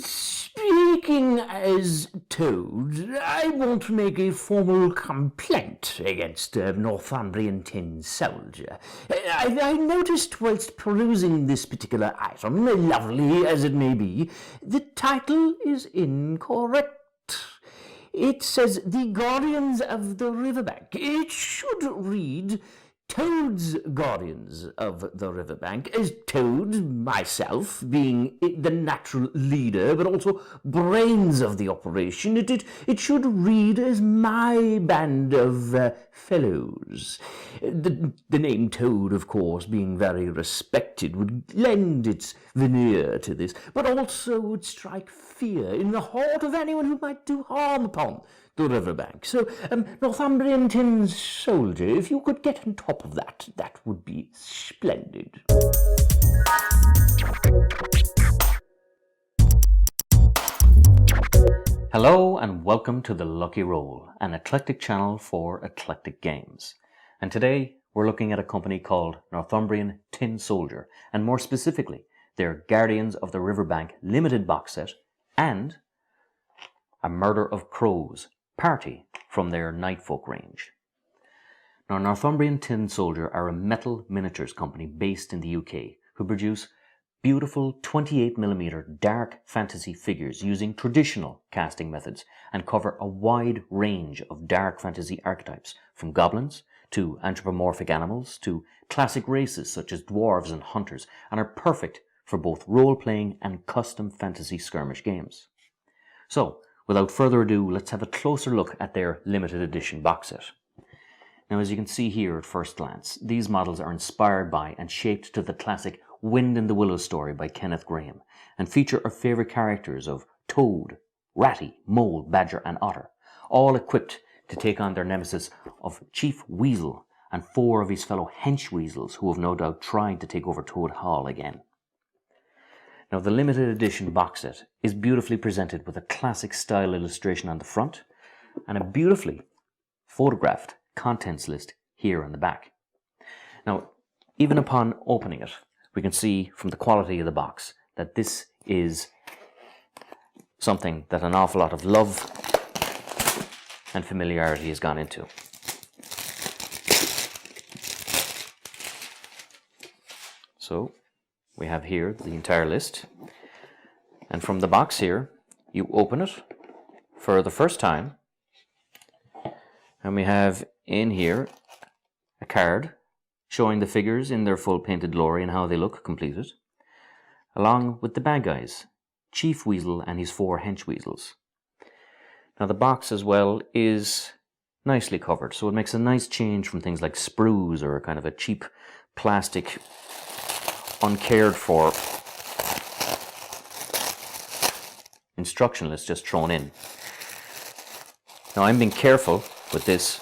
Speaking as Toad, I want to make a formal complaint against Northumbrian Tin Soldier. I noticed whilst perusing this particular item, lovely as it may be, the title is incorrect. It says The Guardians of the Riverbank. It should read Toad's Guardians of the Riverbank, as Toad, myself, being the natural leader, but also brains of the operation. It should read as my band of fellows. The name Toad, of course, being very respected, would lend its veneer to this, but also would strike fear in the heart of anyone who might do harm upon the Riverbank. So, Northumbrian Tin Soldier, if you could get on top of that, that would be splendid. Hello and welcome to The Lucky Roll, an eclectic channel for eclectic games. And today we're looking at a company called Northumbrian Tin Soldier, and more specifically, their Guardians of the Riverbank limited box set and A Murder of Crows Party from their Nightfolk range. Now, Northumbrian Tin Soldier are a metal miniatures company based in the UK who produce beautiful 28mm dark fantasy figures using traditional casting methods and cover a wide range of dark fantasy archetypes, from goblins to anthropomorphic animals to classic races such as dwarves and hunters, and are perfect for both role-playing and custom fantasy skirmish games. So, without further ado, let's have a closer look at their limited edition box set. Now, as you can see here at first glance, these models are inspired by and shaped to the classic Wind in the Willow story by Kenneth Grahame, and feature our favourite characters of Toad, Ratty, Mole, Badger and Otter, all equipped to take on their nemesis of Chief Weasel and 4 of his fellow hench weasels who have no doubt tried to take over Toad Hall again. Now, the limited edition box set is beautifully presented with a classic style illustration on the front and a beautifully photographed contents list here on the back. Now, even upon opening it, we can see from the quality of the box that this is something that an awful lot of love and familiarity has gone into. So, we have here the entire list, and from the box here, you open it for the first time, and we have in here a card showing the figures in their full painted glory and how they look completed, along with the bad guys, Chief Weasel and his 4 hench weasels. Now, the box as well is nicely covered, so it makes a nice change from things like sprues or kind of a cheap plastic uncared for instruction list just thrown in. Now, I'm being careful with this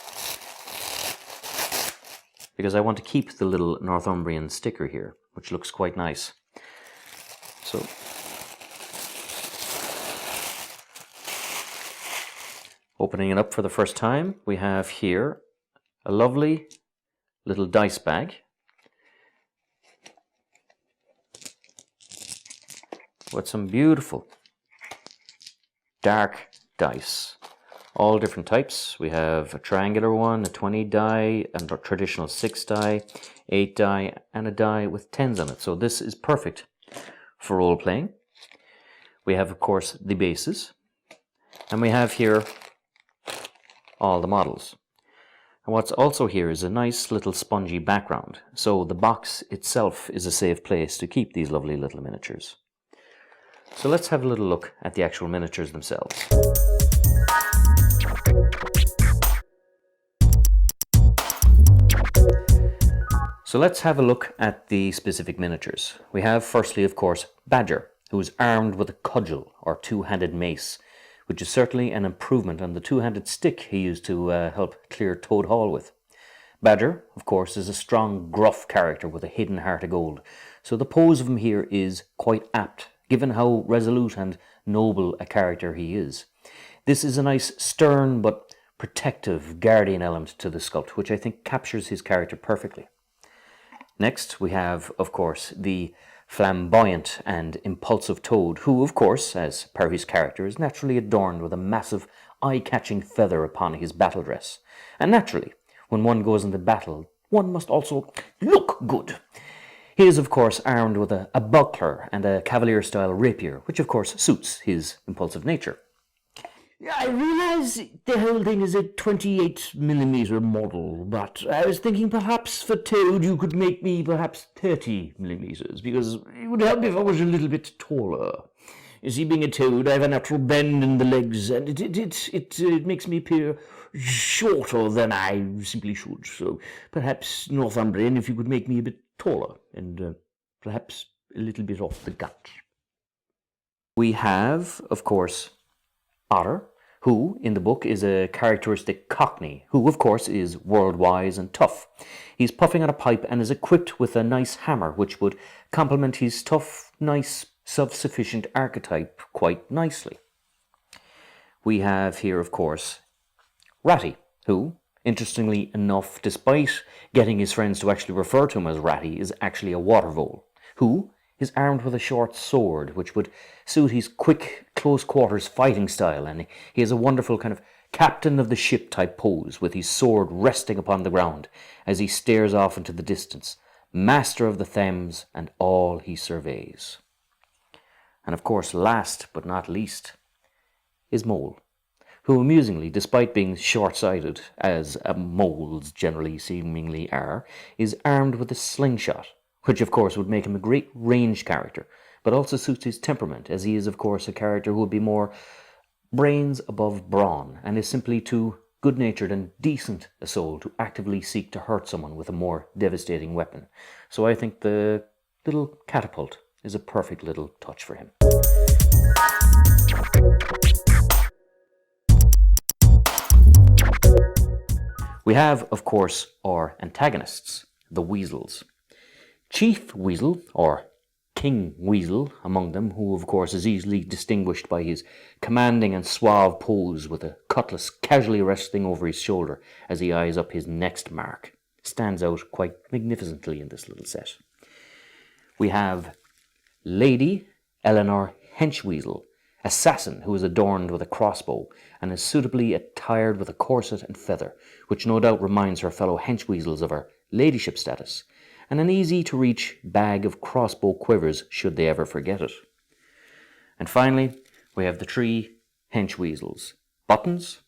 because I want to keep the little Northumbrian sticker here, which looks quite nice. So, opening it up for the first time, we have here a lovely little dice bag with some beautiful dark dice, all different types. We have a triangular one, a 20 die, and a traditional 6 die, 8 die, and a die with 10s on it. So this is perfect for role playing. We have, of course, the bases, and we have here all the models. And what's also here is a nice little spongy background, so the box itself is a safe place to keep these lovely little miniatures. So let's have a little look at the actual miniatures themselves. So let's have a look at the specific miniatures. We have firstly, of course, Badger, who is armed with a cudgel or 2-handed mace, which is certainly an improvement on the 2-handed stick he used to help clear Toad Hall with. Badger, of course, is a strong, gruff character with a hidden heart of gold, so the pose of him here is quite apt, given how resolute and noble a character he is. This is a nice, stern but protective guardian element to the sculpt, which I think captures his character perfectly. Next, we have, of course, the flamboyant and impulsive toad who, of course, as per his character, is naturally adorned with a massive, eye-catching feather upon his battle dress. And naturally, when one goes into battle, one must also look good. He is, of course, armed with a buckler and a cavalier-style rapier, which, of course, suits his impulsive nature. I realize the whole thing is a 28mm model, but I was thinking perhaps for Toad you could make me perhaps 30mm, because it would help if I was a little bit taller. You see, being a Toad, I have a natural bend in the legs, and it makes me appear shorter than I simply should. So perhaps, Northumbrian, if you could make me a bit taller, and perhaps a little bit off the gut. We have, of course, Otter, who, in the book, is a characteristic cockney, who, of course, is world-wise and tough. He's puffing on a pipe and is equipped with a nice hammer, which would complement his tough, nice, self-sufficient archetype quite nicely. We have here, of course, Ratty, who, interestingly enough, despite getting his friends to actually refer to him as Ratty, is actually a water vole, who is armed with a short sword, which would suit his quick, close-quarters fighting style, and he has a wonderful kind of captain of the ship type pose, with his sword resting upon the ground as he stares off into the distance, master of the Thames and all he surveys. And of course, last but not least, is Mole, who amusingly, despite being short-sighted, as moles generally seemingly are, is armed with a slingshot, which of course would make him a great range character, but also suits his temperament, as he is of course a character who would be more brains above brawn, and is simply too good-natured and decent a soul to actively seek to hurt someone with a more devastating weapon. So I think the little catapult is a perfect little touch for him. We have, of course, our antagonists, the Weasels. Chief Weasel, or King Weasel, among them, who of course is easily distinguished by his commanding and suave pose with a cutlass casually resting over his shoulder as he eyes up his next mark, stands out quite magnificently in this little set. We have Lady Eleanor Henchweasel, assassin who is adorned with a crossbow and is suitably attired with a corset and feather, which no doubt reminds her fellow henchweasels of her ladyship status, and an easy-to-reach bag of crossbow quivers should they ever forget it. And finally, we have the three henchweasels, Buttons,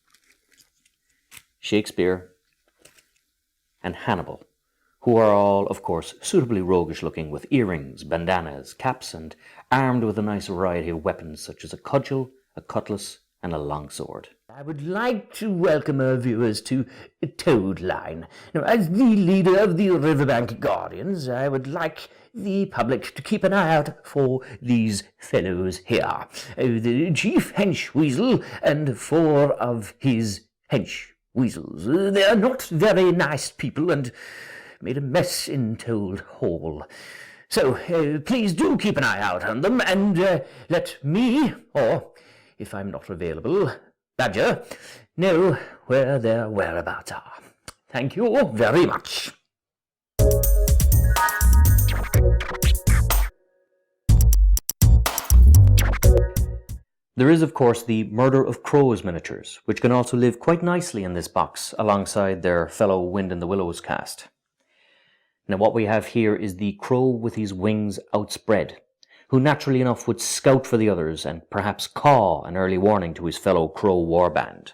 Shakespeare, and Hannibal, who are all, of course, suitably roguish-looking with earrings, bandanas, caps, and armed with a nice variety of weapons such as a cudgel, a cutlass, and a longsword. I would like to welcome our viewers to Toadline. Now, as the leader of the Riverbank Guardians, I would like the public to keep an eye out for these fellows here. The Chief Henchweasel and 4 of his henchweasels. They are not very nice people and made a mess in Toad Hall. So, please do keep an eye out on them and let me, or if I'm not available, Badger, know where their whereabouts are. Thank you very much. There is, of course, the Murder of Crows miniatures, which can also live quite nicely in this box alongside their fellow Wind in the Willows cast. Now what we have here is the crow with his wings outspread, who naturally enough would scout for the others and perhaps caw an early warning to his fellow crow warband.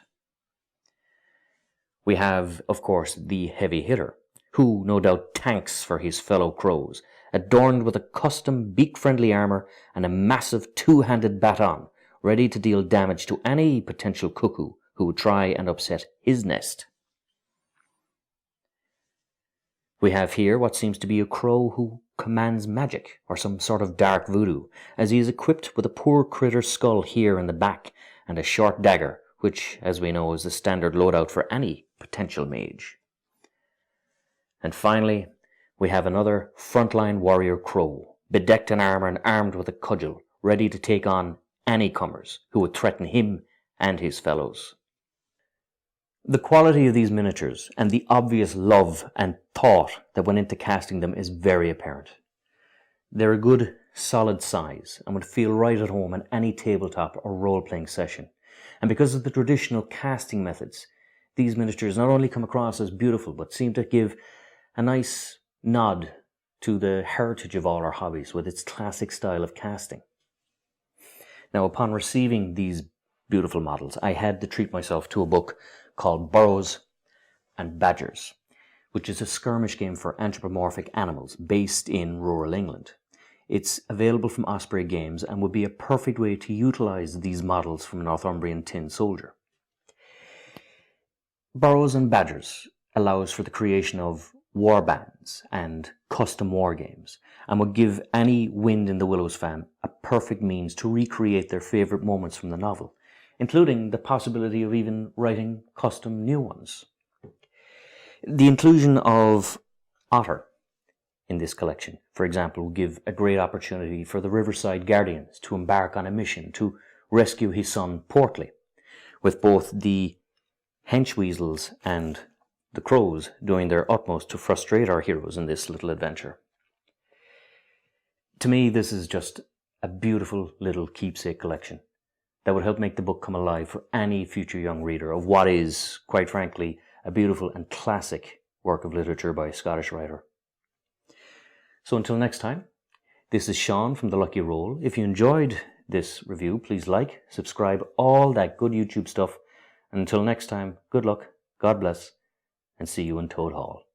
We have, of course, the heavy hitter, who no doubt tanks for his fellow crows, adorned with a custom beak-friendly armour and a massive two-handed baton, ready to deal damage to any potential cuckoo who would try and upset his nest. We have here what seems to be a crow who commands magic, or some sort of dark voodoo, as he is equipped with a poor critter's skull here in the back and a short dagger, which, as we know, is the standard loadout for any potential mage. And finally, we have another frontline warrior crow, bedecked in armour and armed with a cudgel, ready to take on any comers who would threaten him and his fellows. The quality of these miniatures and the obvious love and thought that went into casting them is very apparent. They're a good, solid size and would feel right at home in any tabletop or role-playing session. And because of the traditional casting methods, these miniatures not only come across as beautiful, but seem to give a nice nod to the heritage of all our hobbies with its classic style of casting. Now, upon receiving these beautiful models, I had to treat myself to a book called Burrows and Badgers, which is a skirmish game for anthropomorphic animals based in rural England. It's available from Osprey Games and would be a perfect way to utilize these models from Northumbrian Tin Soldier. Burrows and Badgers allows for the creation of war bands and custom war games, and would give any Wind in the Willows fan a perfect means to recreate their favourite moments from the novel, including the possibility of even writing custom new ones. The inclusion of Otter in this collection, for example, will give a great opportunity for the Riverside Guardians to embark on a mission to rescue his son Portly, with both the henchweasels and the crows doing their utmost to frustrate our heroes in this little adventure. To me, this is just a beautiful little keepsake collection that would help make the book come alive for any future young reader of what is, quite frankly, a beautiful and classic work of literature by a Scottish writer. So until next time, this is Sean from The Lucky Roll. If you enjoyed this review, please like, subscribe, all that good YouTube stuff. And until next time, good luck, God bless, and see you in Toad Hall.